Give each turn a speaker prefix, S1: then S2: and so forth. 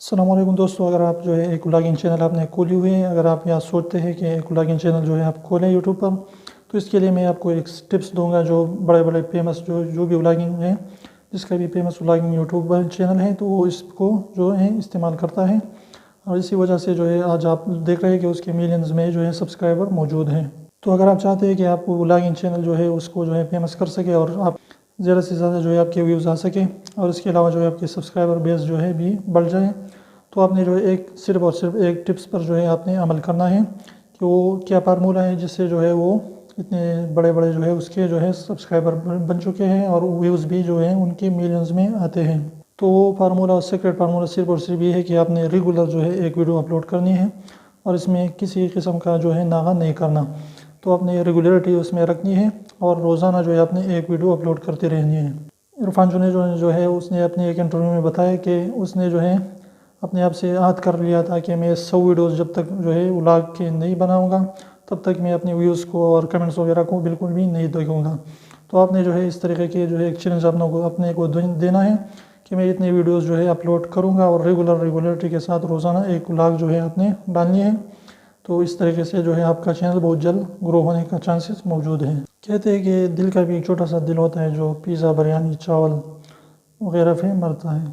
S1: अस्सलाम वालेकुम दोस्तों, अगर आप जो है एक व्लॉगिंग चैनल आपने खोली हुई है, अगर आप यहाँ सोचते हैं कि एक व्लॉगिंग चैनल जो है आप खोलें यूट्यूब पर, तो इसके लिए मैं आपको एक टिप्स दूंगा। जो बड़े बड़े फेमस जो भी व्लॉगिंग है, जिसका भी फेमस व्लॉगिंग यूट्यूब चैनल है, तो वो इसको जो है इस्तेमाल करता है और इसी वजह से जो है आज आप देख रहे हैं कि उसके मिलियंस में जो है सब्सक्राइबर मौजूद हैं। तो अगर आप चाहते हैं कि आप व्लॉगिंग चैनल जो है उसको जो है फेमस कर सके और आप ज़्यादा से ज़्यादा जो है आपके व्यूज़ आ सके और इसके अलावा जो है आपके सब्सक्राइबर बेस जो है भी बढ़ जाए, तो आपने जो है सिर्फ और सिर्फ एक टिप्स पर जो है आपने अमल करना है कि वो क्या फार्मूला है जिससे जो है वो इतने बड़े बड़े जो है उसके जो है सब्सक्राइबर बन चुके हैं और व्यूज़ भी जो है उनके मिलियंस में आते हैं। तो वो फार्मूला, सीक्रेट फार्मूला सिर्फ और सिर्फ ये है कि आपने रेगुलर जो है एक वीडियो अपलोड करनी है और इसमें किसी किस्म का जो है नागा नहीं करना। तो आपने रेगुलरिटी उसमें रखनी है और रोज़ाना जो है आपने एक वीडियो अपलोड करते रहनी है। इरफान जो है उसने अपने एक इंटरव्यू में बताया कि उसने जो है अपने आप से याद कर लिया था कि मैं 100 वीडियोस जब तक जो है व्लॉग के नहीं बनाऊंगा तब तक मैं अपने व्यूज़ को और कमेंट्स वगैरह को बिल्कुल भी नहीं देखूंगा। तो आपने जो है इस तरीके के जो है एक चैलेंज अपने को देना है कि मैं इतने वीडियोस जो है अपलोड करूंगा और रेगुलरिटी के साथ रोज़ाना एक व्लॉग जो है आपने डालनी है। तो इस तरीके से जो है आपका चैनल बहुत जल्द ग्रो होने का चांसेस मौजूद है। कहते हैं कि दिल का भी एक छोटा सा दिल होता है जो पिज़्ज़ा, बिरयानी, चावल वगैरह पे मरता है।